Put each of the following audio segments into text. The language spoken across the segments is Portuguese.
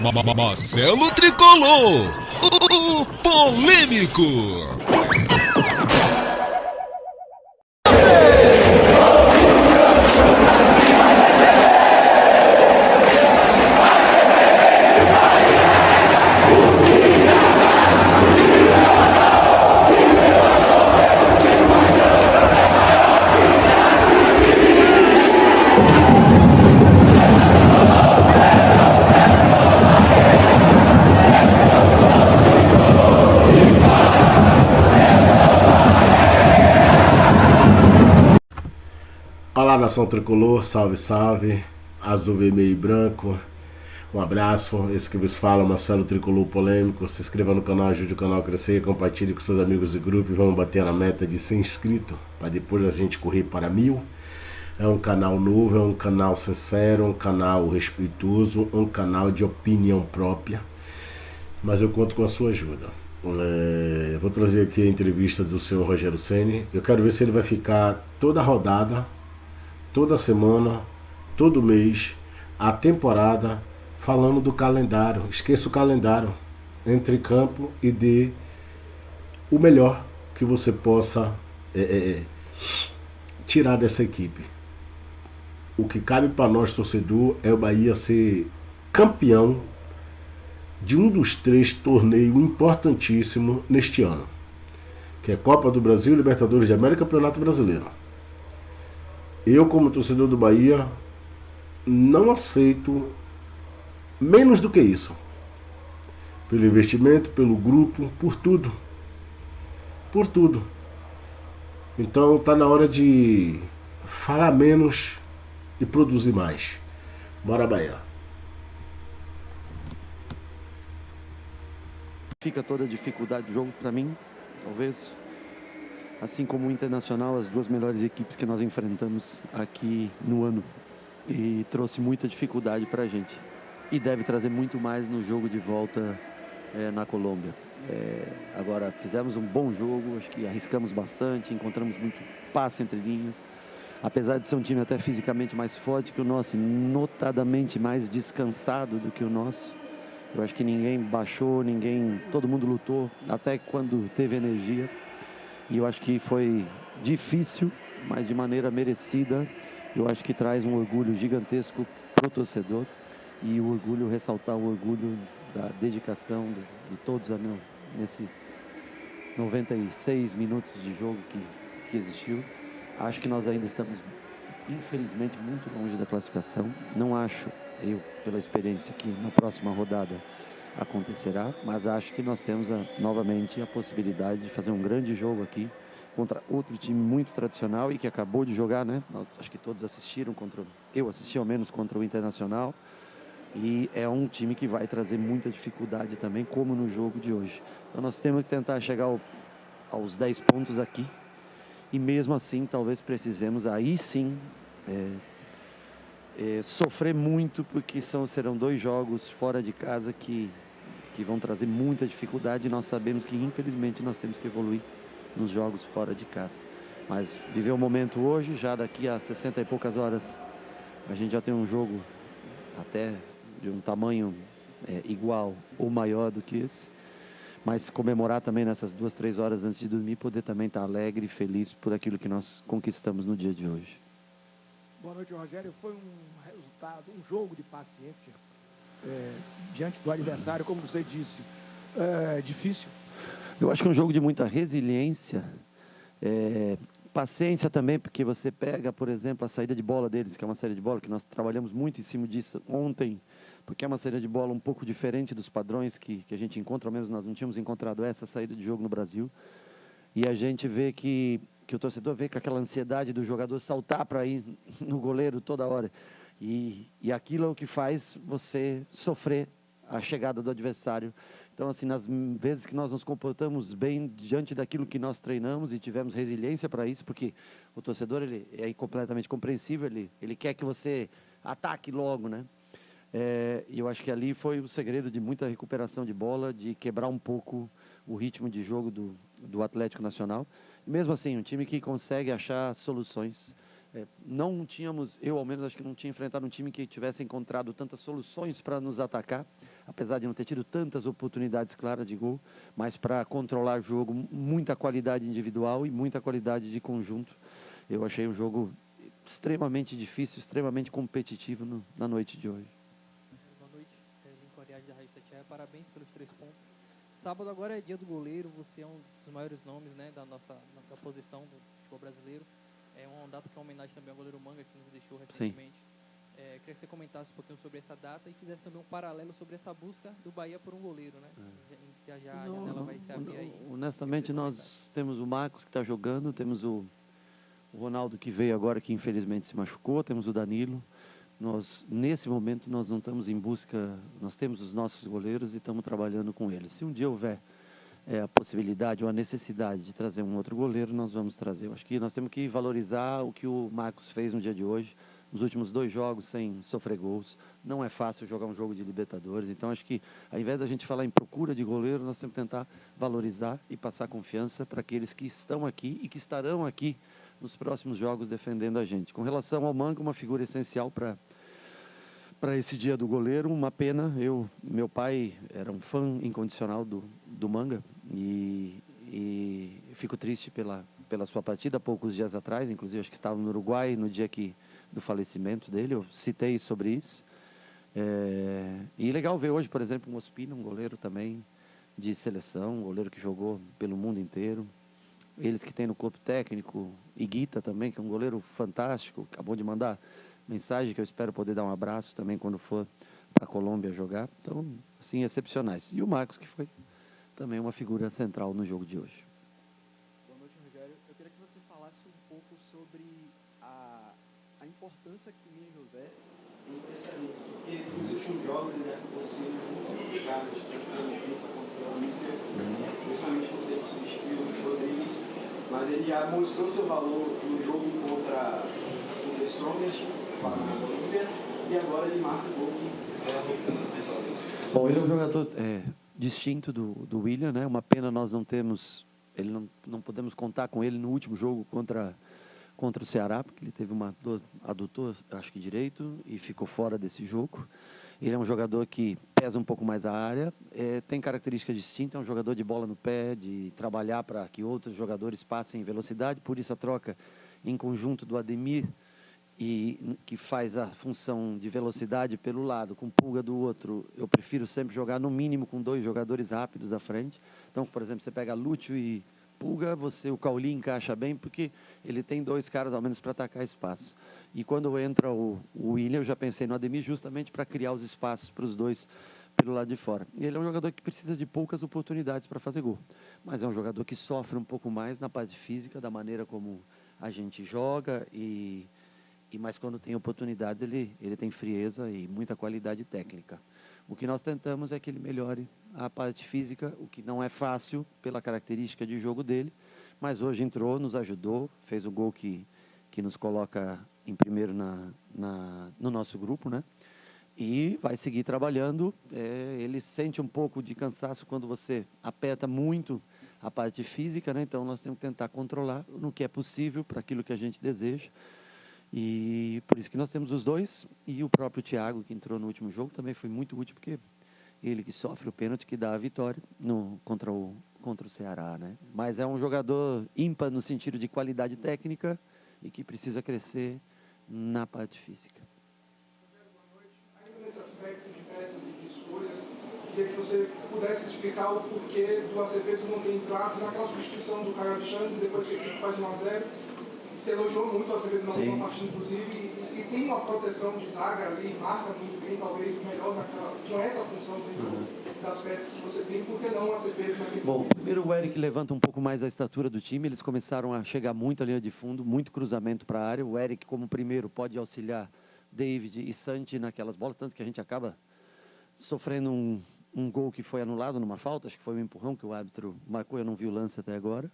Marcelo Tricolor, o polêmico. Olá, nação tricolor, salve, salve, azul, vermelho e branco, um abraço. Esse que vos fala, Marcelo Tricolor Polêmico. Se inscreva no canal, ajude o canal a crescer, compartilhe com seus amigos de grupo e vamos bater na meta de 100 inscritos, para depois a gente correr para 1000. É um canal novo, é um canal sincero, um canal respeitoso, um canal de opinião própria, mas eu conto com a sua ajuda. Vou trazer aqui a entrevista do senhor Rogério Ceni. Eu quero ver se ele vai ficar toda a rodada, toda semana, todo mês, a temporada, falando do calendário. Esqueça o calendário, entre em campo e dê o melhor que você possa tirar dessa equipe. O que cabe para nós, torcedor, é o Bahia ser campeão de um dos 3 torneios importantíssimos neste ano, que é Copa do Brasil, Libertadores de América e Campeonato Brasileiro. Eu, como torcedor do Bahia, não aceito menos do que isso. Pelo investimento, pelo grupo, por tudo. Por tudo. Então tá na hora de falar menos e produzir mais. Bora, Bahia. Fica toda a dificuldade do jogo para mim, talvez. Assim como o Internacional, as 2 melhores equipes que nós enfrentamos aqui no ano. E trouxe muita dificuldade para a gente. E deve trazer muito mais no jogo de volta na Colômbia. Agora, fizemos um bom jogo, acho que arriscamos bastante, encontramos muito passe entre linhas. Apesar de ser um time até fisicamente mais forte que o nosso, notadamente mais descansado do que o nosso. Eu acho que ninguém baixou, todo mundo lutou, até quando teve energia. E eu acho que foi difícil, mas de maneira merecida. Eu acho que traz um orgulho gigantesco para o torcedor. E o orgulho, ressaltar o orgulho da dedicação de todos nesses 96 minutos de jogo que existiu. Acho que nós ainda estamos, infelizmente, muito longe da classificação. Não acho, eu, pela experiência, que na próxima rodada acontecerá, mas acho que nós temos novamente a possibilidade de fazer um grande jogo aqui contra outro time muito tradicional e que acabou de jogar, né? Acho que todos assistiram eu assisti ao menos contra o Internacional, e é um time que vai trazer muita dificuldade também, como no jogo de hoje. Então nós temos que tentar chegar aos 10 pontos aqui, e mesmo assim talvez precisemos aí sim sofrer muito, porque serão 2 jogos fora de casa que vão trazer muita dificuldade, e nós sabemos que infelizmente nós temos que evoluir nos jogos fora de casa. Mas viver o momento hoje, já daqui a 60 e poucas horas a gente já tem um jogo até de um tamanho igual ou maior do que esse, mas comemorar também nessas 2, 3 horas antes de dormir, poder também estar alegre e feliz por aquilo que nós conquistamos no dia de hoje. Boa noite, Rogério. Foi um resultado, um jogo de paciência diante do adversário, como você disse, difícil. Eu acho que é um jogo de muita resiliência, paciência também, porque você pega, por exemplo, a saída de bola deles, que é uma saída de bola que nós trabalhamos muito em cima disso ontem, porque é uma saída de bola um pouco diferente dos padrões que a gente encontra, ao menos nós não tínhamos encontrado essa saída de jogo no Brasil. E a gente vê que o torcedor vê com aquela ansiedade do jogador saltar para ir no goleiro toda hora. E aquilo é o que faz você sofrer a chegada do adversário. Então, assim, nas vezes que nós nos comportamos bem diante daquilo que nós treinamos e tivemos resiliência para isso, porque o torcedor ele é completamente compreensível, ele quer que você ataque logo, né? E eu acho que ali foi o segredo de muita recuperação de bola, de quebrar um pouco o ritmo de jogo do Atlético Nacional. Mesmo assim, um time que consegue achar soluções Não tínhamos, eu ao menos acho que não tinha enfrentado um time que tivesse encontrado tantas soluções para nos atacar, apesar de não ter tido tantas oportunidades claras de gol, mas para controlar o jogo, muita qualidade individual e muita qualidade de conjunto. Eu achei um jogo extremamente difícil, extremamente competitivo na noite de hoje. Boa noite, Lincoln Arias da Rádio Itatiaia, parabéns pelos 3 pontos. Sábado agora é dia do goleiro, você é um dos maiores nomes, né, da posição do futebol brasileiro. É uma data que é uma homenagem também ao goleiro Manga, que nos deixou recentemente. Queria que você comentasse um pouquinho sobre essa data e fizesse também um paralelo sobre essa busca do Bahia por um goleiro, né? Já a janela vai se abrir aí. Honestamente, nós temos o Marcos que está jogando, temos o Ronaldo que veio agora, que infelizmente se machucou, temos o Danilo. Nesse momento, nós não estamos em busca, nós temos os nossos goleiros e estamos trabalhando com eles. Se um dia houver a possibilidade ou a necessidade de trazer um outro goleiro, nós vamos trazer. Eu acho que nós temos que valorizar o que o Marcos fez no dia de hoje, nos últimos 2 jogos sem sofrer gols. Não é fácil jogar um jogo de Libertadores, então acho que ao invés da gente falar em procura de goleiro, nós temos que tentar valorizar e passar confiança para aqueles que estão aqui e que estarão aqui nos próximos jogos defendendo a gente. Com relação ao Manga, uma figura essencial para esse dia do goleiro, uma pena. Meu pai era um fã incondicional do Manga e fico triste pela sua partida poucos dias atrás, inclusive acho que estava no Uruguai no dia do falecimento dele, eu citei sobre isso. E legal ver hoje, por exemplo, um Ospina, um goleiro também de seleção, um goleiro que jogou pelo mundo inteiro. Eles que tem no corpo técnico, Higuita também, que é um goleiro fantástico, acabou de mandar mensagem que eu espero poder dar um abraço também quando for para a Colômbia jogar. Então, assim, excepcionais. E o Marcos, que foi também uma figura central no jogo de hoje. Boa noite, Rogério. Eu queria que você falasse um pouco sobre a importância que o William José tem para esse elenco, porque nos últimos jogos ele acabou sendo muito criticado, tanto pela defesa quanto pela mídia, principalmente por ter substituído o Rodrigues, mas ele já mostrou seu valor no jogo contra o The Strongest, na Colômbia, e agora ele marca o gol que serve o. Bom, ele é um jogador distinto do William, né? Uma pena nós não temos, não podemos contar com ele no último jogo contra o Ceará, porque ele teve uma dor adutor, acho que direito, e ficou fora desse jogo. Ele é um jogador que pesa um pouco mais a área, tem características distintas, é um jogador de bola no pé, de trabalhar para que outros jogadores passem em velocidade, por isso a troca em conjunto do Ademir, que faz a função de velocidade pelo lado, com Pulga do outro. Eu prefiro sempre jogar no mínimo com 2 jogadores rápidos à frente. Então, por exemplo, você pega Lúcio e Pulga, o Cauli encaixa bem, porque ele tem 2 caras ao menos para atacar espaço. E quando entra o William, eu já pensei no Ademir justamente para criar os espaços para os 2 pelo lado de fora. E ele é um jogador que precisa de poucas oportunidades para fazer gol, mas é um jogador que sofre um pouco mais na parte física, da maneira como a gente joga, mas quando tem oportunidades ele tem frieza e muita qualidade técnica. O que nós tentamos é que ele melhore a parte física, o que não é fácil pela característica de jogo dele, mas hoje entrou, nos ajudou, fez o gol que nos coloca em primeiro no nosso grupo, né? E vai seguir trabalhando. Ele sente um pouco de cansaço quando você aperta muito a parte física, né? Então nós temos que tentar controlar no que é possível para aquilo que a gente deseja. E por isso que nós temos os 2, e o próprio Thiago, que entrou no último jogo, também foi muito útil, porque ele que sofre o pênalti que dá a vitória contra o Ceará, né? Mas é um jogador ímpar no sentido de qualidade técnica e que precisa crescer na parte física. Boa noite. Ainda nesse aspecto de peças e de escolhas, queria que você pudesse explicar o porquê do Azevedo não ter entrado naquela substituição do Caio Alexandre, depois que a equipe faz 1-0. Se elogiou muito o Azevedo na última partida, inclusive, e tem uma proteção de zaga ali, marca muito bem, talvez o melhor que não é essa função dentro das peças que você tem, por que não o Azevedo naquele momento? Primeiro o Eric levanta um pouco mais a estatura do time, eles começaram a chegar muito à linha de fundo, muito cruzamento para a área. O Eric, como primeiro, pode auxiliar David e Santi naquelas bolas, tanto que a gente acaba sofrendo um gol que foi anulado numa falta, acho que foi um empurrão que o árbitro marcou, eu não vi o lance até agora.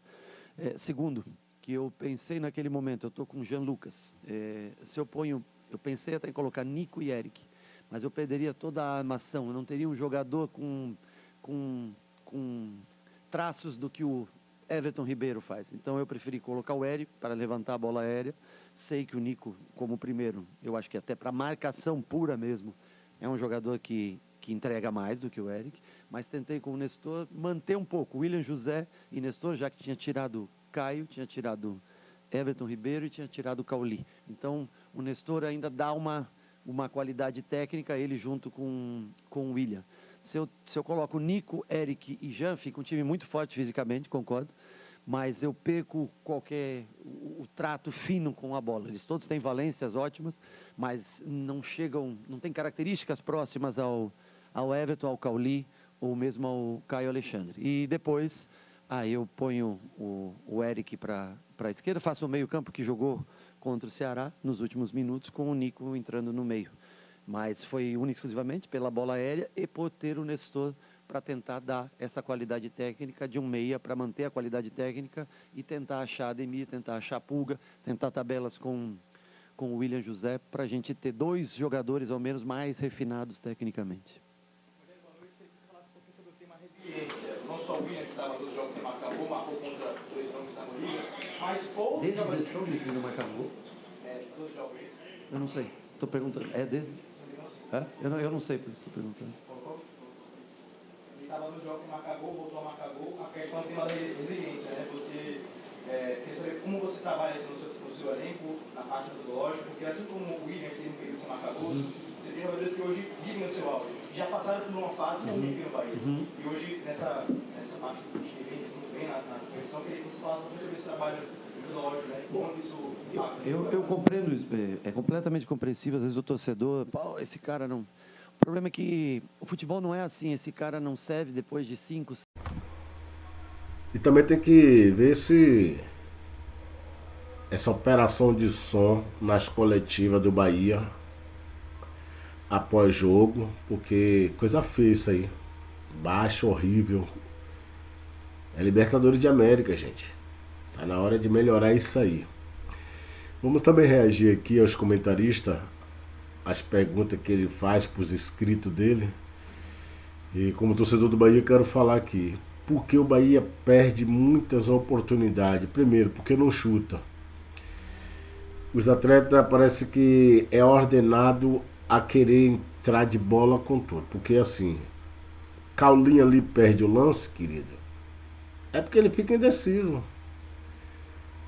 Segundo, que eu pensei naquele momento, eu estou com o Jean Lucas, eu pensei até em colocar Nico e Eric, mas eu perderia toda a armação, eu não teria um jogador com traços do que o Everton Ribeiro faz. Então eu preferi colocar o Eric para levantar a bola aérea Sei que o Nico, como primeiro, eu acho que até para marcação pura mesmo, é um jogador que entrega mais do que o Eric, mas tentei com o Nestor manter um pouco William José e Nestor, já que tinha tirado Caio, tinha tirado Everton Ribeiro e tinha tirado o Cauli. Então, o Nestor ainda dá uma qualidade técnica, ele junto com o William. Se eu coloco Nico, Eric e Jean, fica um time muito forte fisicamente, concordo, mas eu perco o trato fino com a bola. Eles todos têm valências ótimas, mas não têm características próximas ao Everton, ao Cauli ou mesmo ao Caio Alexandre. E depois, eu ponho o Eric para a esquerda, faço o meio-campo que jogou contra o Ceará nos últimos minutos, com o Nico entrando no meio. Mas foi única e exclusivamente pela bola aérea e por ter o Nestor para tentar dar essa qualidade técnica de um meia, para manter a qualidade técnica e tentar achar Ademir, tentar achar Pulga, tentar tabelas com o William José, para a gente ter 2 jogadores ao menos mais refinados tecnicamente. Boa noite, queria que você falasse um pouquinho sobre o tema resiliência. Não só o William, que estava nos jogos e marcou contra 2 jogos na Liga, mas poucos desde jogadores... Desde que ele não acabou? 2 jogos. Eu não sei, estou perguntando. É desde? Eu não sei, por isso estou perguntando. Ele estava nos jogos e marcar gol, voltou a marcar gol. A questão é o tema da resiliência, né? Você quer saber como você trabalha isso no seu elenco, na parte metodológica, porque assim como o William, que tem um período sem marcar gols, você tem jogadores que hoje vivem o seu auge. Já passaram por uma fase ruim aqui no Bahia. E hoje, nessa parte que a gente vem muito bem na competição, queria que você falasse sobre esse trabalho metodológico, né? Como isso impacta. Eu compreendo isso, é completamente compreensível. Às vezes o torcedor, esse cara não... O problema é que o futebol não é assim, esse cara não serve depois de 5... E também tem que ver se essa operação de som nas coletivas do Bahia após jogo, porque coisa feia isso aí. Baixo, horrível. É Libertadores de América, gente. Tá na hora de melhorar isso aí. Vamos também reagir aqui aos comentaristas, as perguntas que ele faz para os inscritos dele. E como torcedor do Bahia, quero falar aqui. Por que o Bahia perde muitas oportunidades? Primeiro, porque não chuta. Os atletas parece que é ordenado a querer entrar de bola com tudo. Porque assim, Caulinho ali perde o lance, querido. É porque ele fica indeciso.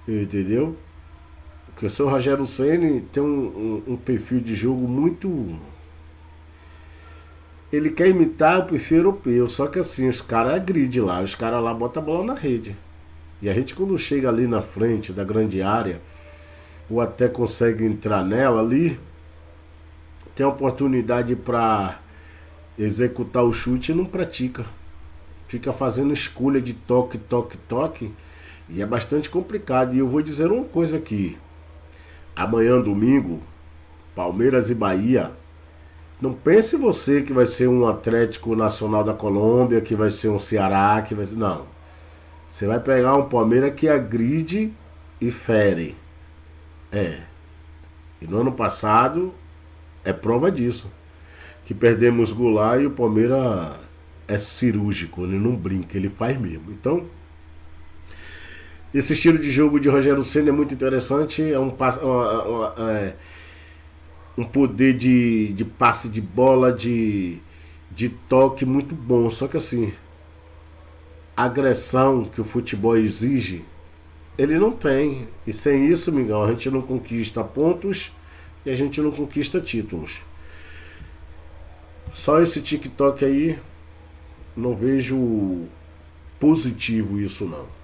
Entendeu? Porque o seu Rogério Ceni tem um perfil de jogo muito... Ele quer imitar o perfil europeu, só que assim, os caras agridem lá, os caras lá botam a bola na rede. E a gente quando chega ali na frente da grande área, ou até consegue entrar nela ali, tem a oportunidade para executar o chute e não pratica. Fica fazendo escolha de toque, toque, toque, e é bastante complicado. E eu vou dizer uma coisa aqui. Amanhã, domingo, Palmeiras e Bahia, não pense você que vai ser um Atlético Nacional da Colômbia, que vai ser um Ceará, que vai ser... Não. Você vai pegar um Palmeiras que agride e fere. E no ano passado é prova disso. Que perdemos Goulart e o Palmeiras é cirúrgico, ele não brinca, ele faz mesmo. Então, esse estilo de jogo de Rogério Ceni é muito interessante, é um poder de passe de bola, de toque muito bom. Só que assim, a agressão que o futebol exige, ele não tem. E sem isso, Mingão, a gente não conquista pontos e a gente não conquista títulos. Só esse TikTok aí, não vejo positivo isso não.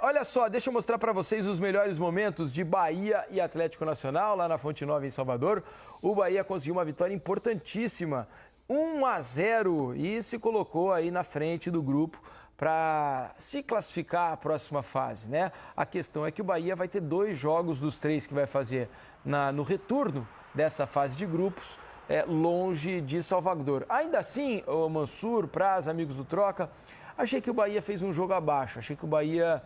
Olha só, deixa eu mostrar para vocês os melhores momentos de Bahia e Atlético Nacional, lá na Fonte Nova, em Salvador. O Bahia conseguiu uma vitória importantíssima, 1-0, e se colocou aí na frente do grupo para se classificar à próxima fase, né? A questão é que o Bahia vai ter 2 jogos dos 3 que vai fazer no retorno dessa fase de grupos, longe de Salvador. Ainda assim, o Mansur, Praz, amigos do Troca, achei que o Bahia fez um jogo abaixo, achei que o Bahia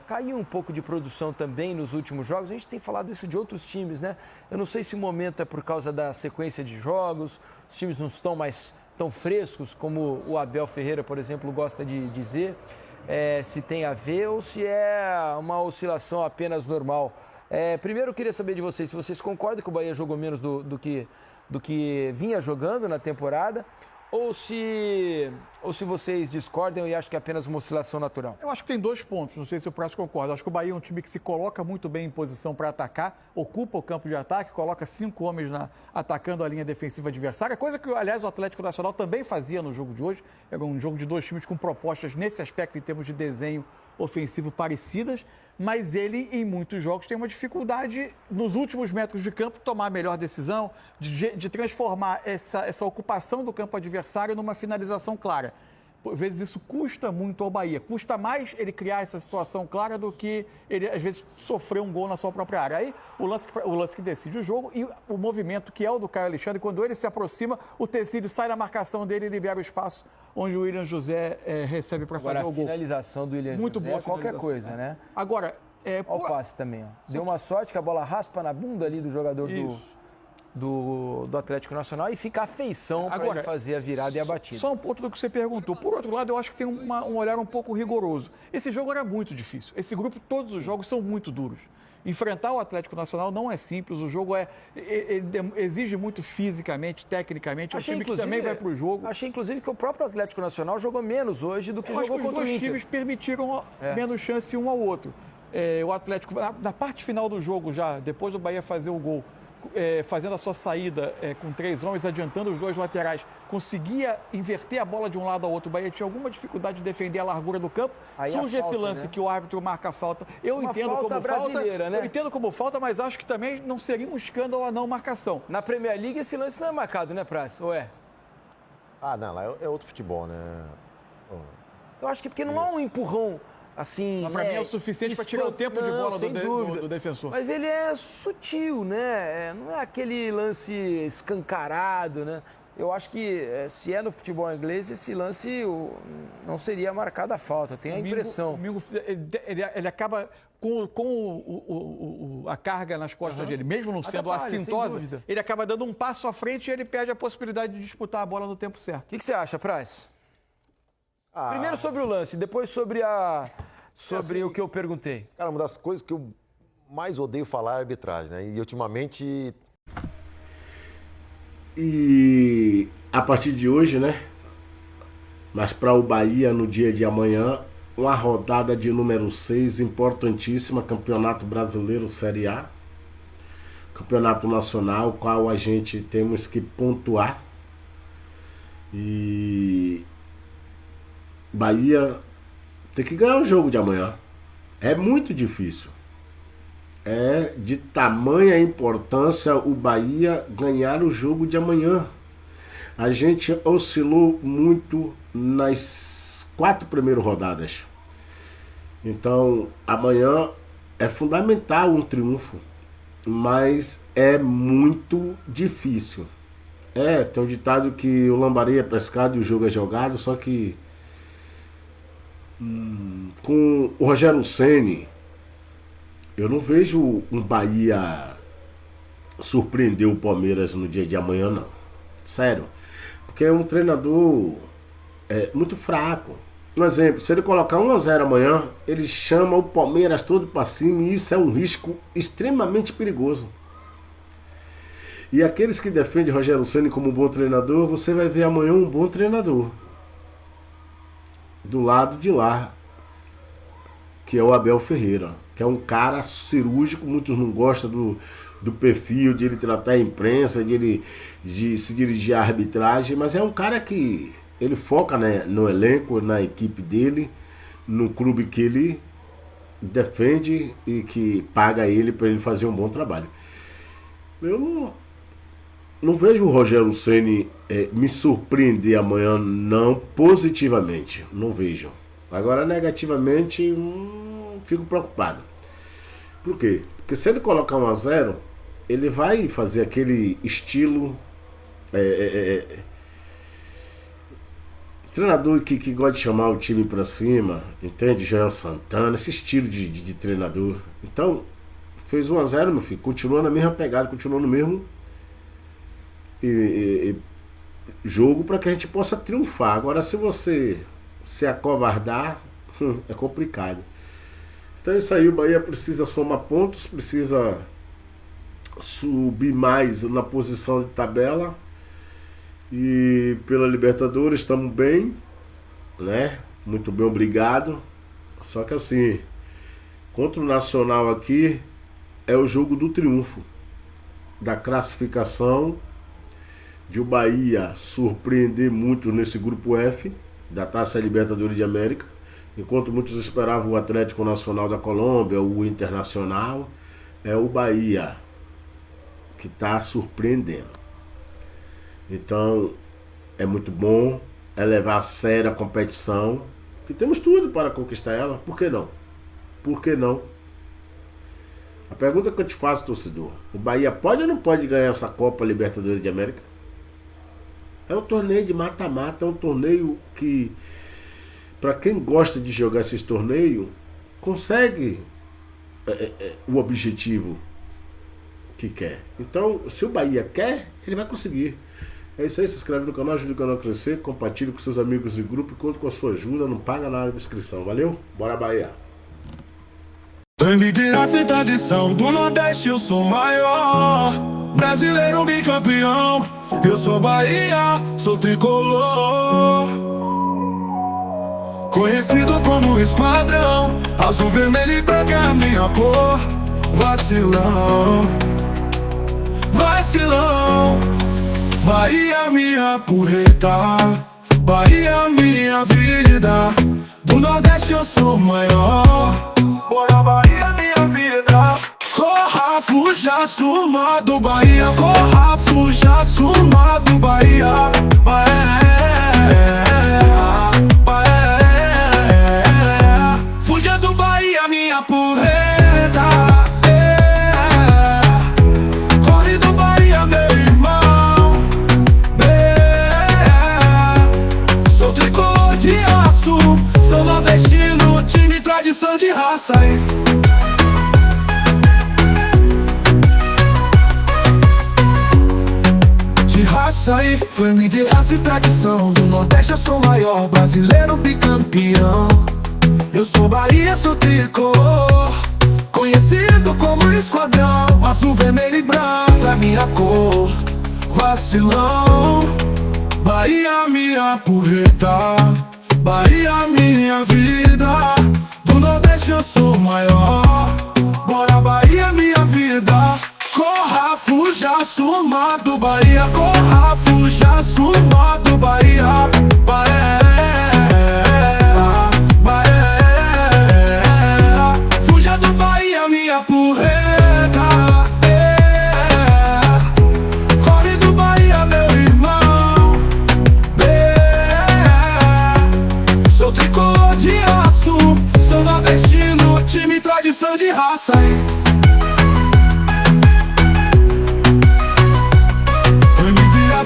caiu um pouco de produção também nos últimos jogos. A gente tem falado isso de outros times, né? Eu não sei se o momento é por causa da sequência de jogos, os times não estão mais tão frescos como o Abel Ferreira, por exemplo, gosta de dizer. se tem a ver ou se é uma oscilação apenas normal. Primeiro eu queria saber de vocês, se vocês concordam que o Bahia jogou menos do que vinha jogando na temporada, ou se vocês discordam e acham que é apenas uma oscilação natural. Eu acho que tem 2 pontos, não sei se o Prazo concorda. Acho que o Bahia é um time que se coloca muito bem em posição para atacar, ocupa o campo de ataque, coloca 5 homens atacando a linha defensiva adversária, coisa que, aliás, o Atlético Nacional também fazia no jogo de hoje. Era um jogo de 2 times com propostas nesse aspecto, em termos de desenho ofensivo parecidas, mas ele, em muitos jogos, tem uma dificuldade, nos últimos metros de campo, tomar a melhor decisão, de transformar essa ocupação do campo adversário numa finalização clara. Por vezes isso custa muito ao Bahia. Custa mais ele criar essa situação clara do que ele, às vezes, sofrer um gol na sua própria área. Aí, o lance que decide o jogo e o movimento que é o do Caio Alexandre, quando ele se aproxima, o Tecílio sai da marcação dele e libera o espaço onde o William José recebe para fazer o gol. A finalização do William muito José boa é qualquer coisa, né? Agora... Olha o passe também, ó. Deu uma sorte que a bola raspa na bunda ali do jogador do Atlético Nacional e fica a feição para ele fazer a virada e a batida. Só um ponto do que você perguntou. Por outro lado, eu acho que tem um olhar um pouco rigoroso. Esse jogo era muito difícil. Esse grupo, todos os jogos são muito duros. Enfrentar o Atlético Nacional não é simples, o jogo exige muito fisicamente, tecnicamente, é um time que também vai para o jogo. Achei, inclusive, que o próprio Atlético Nacional jogou menos hoje do que jogou contra o Inter. Os dois times permitiram menos chance um ao outro. O Atlético, na parte final do jogo já, depois do Bahia fazer o gol, fazendo a sua saída com 3 homens, adiantando os 2 laterais, conseguia inverter a bola de um lado ao outro. O Bahia tinha alguma dificuldade de defender a largura do campo. Surge esse lance, né, que o árbitro marca a falta. Eu entendo como falta, né? Eu entendo como falta, mas acho que também não seria um escândalo a não marcação. Na Premier League esse lance não é marcado, né, Praz? Ou é? Não, lá é outro futebol, né? Eu acho que porque não há um empurrão assim, para mim é o suficiente para tirar o tempo de bola do defensor. Mas ele é sutil, né? Não é aquele lance escancarado, né? Eu acho que se é no futebol inglês, esse lance não seria marcada a falta, tenho a impressão. Ele acaba com a carga nas costas dele, mesmo não sendo assintosa, ele acaba dando um passo à frente e ele perde a possibilidade de disputar a bola no tempo certo. O que você acha, Praz? Primeiro sobre o lance, depois sobre o que eu perguntei. Cara, uma das coisas que eu mais odeio falar é arbitragem, né? E ultimamente... E a partir de hoje, né? Mas para o Bahia, no dia de amanhã, uma rodada de número 6, importantíssima, Campeonato Brasileiro Série A. Campeonato Nacional, qual a gente temos que pontuar. E... Bahia tem que ganhar o jogo de amanhã. É muito difícil. É de tamanha importância o Bahia ganhar o jogo de amanhã. A gente oscilou muito nas 4 primeiras rodadas. Então, amanhã é fundamental um triunfo, mas é muito difícil. Tem um ditado que o lambari é pescado e o jogo é jogado, só que com o Rogério Ceni, eu não vejo um Bahia surpreender o Palmeiras no dia de amanhã, não. Sério. Porque é um treinador muito fraco. Um exemplo, se ele colocar 1-0 amanhã, ele chama o Palmeiras todo para cima e isso é um risco extremamente perigoso. E aqueles que defendem Rogério Ceni como um bom treinador, você vai ver amanhã um bom treinador. Do lado de lá, que é o Abel Ferreira, que é um cara cirúrgico. Muitos não gostam do perfil de ele tratar a imprensa, de se dirigir à arbitragem, mas é um cara que ele foca, né, no elenco, na equipe dele, no clube que ele defende e que paga ele para ele fazer um bom trabalho. Eu não vejo o Rogério Ceni me surpreender amanhã, não, positivamente. Não vejo. Agora, negativamente, fico preocupado. Por quê? Porque se ele colocar 1-0, ele vai fazer aquele estilo... treinador que gosta de chamar o time pra cima, entende? Joel Santana, esse estilo de treinador. Então, fez 1-0, meu filho, continua na mesma pegada, continua no mesmo jogo para que a gente possa triunfar. Agora, se você se acovardar, é complicado. Então é isso aí, o Bahia precisa somar pontos, precisa subir mais na posição de tabela. E pela Libertadores estamos bem, né? Muito bem, obrigado. Só que assim, contra o Nacional aqui é o jogo do triunfo, da classificação, de o Bahia surpreender muito nesse grupo F da Taça Libertadores de América, enquanto muitos esperavam o Atlético Nacional da Colômbia, o Internacional, é o Bahia que está surpreendendo. Então é muito bom, é levar a sério a competição, que temos tudo para conquistar ela. Por que não? Por que não? A pergunta que eu te faço, torcedor: o Bahia pode ou não pode ganhar essa Copa Libertadores de América? É um torneio de mata-mata, é um torneio que, para quem gosta de jogar esses torneios, consegue o objetivo que quer. Então, se o Bahia quer, ele vai conseguir. É isso aí, se inscreve no canal, ajude o canal a crescer, compartilhe com seus amigos de grupo e conto com a sua ajuda, não paga nada de inscrição. Valeu? Bora Bahia! Lembre de raça e tradição do Nordeste, eu sou maior, brasileiro bicampeão. Eu sou Bahia, sou tricolor, conhecido como esquadrão, azul, vermelho e branco é a minha cor. Vacilão, vacilão, Bahia minha porreta, Bahia minha vida, do Nordeste eu sou maior. Bora Bahia minha vida. Corra, fuja, suma do Bahia. Corra, fuja, suma do Bahia. Bahia, fuja do Bahia minha porreta. Corre do Bahia meu irmão. Sou tricolor de aço, sou nordestino, time tradição de raça aí. De raça aí, família de raça e tradição, do Nordeste eu sou maior, brasileiro bicampeão. Eu sou Bahia, sou tricolor, conhecido como esquadrão, azul, vermelho e branco é minha cor. Vacilão, Bahia minha porreta, Bahia minha vida, do Nordeste eu sou maior. Bora Bahia minha vida. Corra, fuja, suma do Bahia. Corra, fuja, suma do Bahia. Bahia, fuja do Bahia minha porreta. Corre do Bahia meu irmão. Sou tricolor de aço, sou nordestino, time tradição de raça.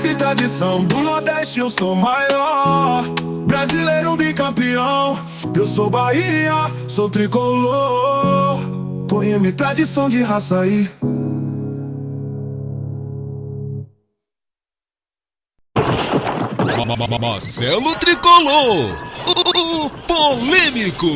E tradição do Nordeste eu sou maior, brasileiro bicampeão. Eu sou Bahia, sou tricolor, poema e tradição de raça aí. Marcelo Tricolor, o polêmico.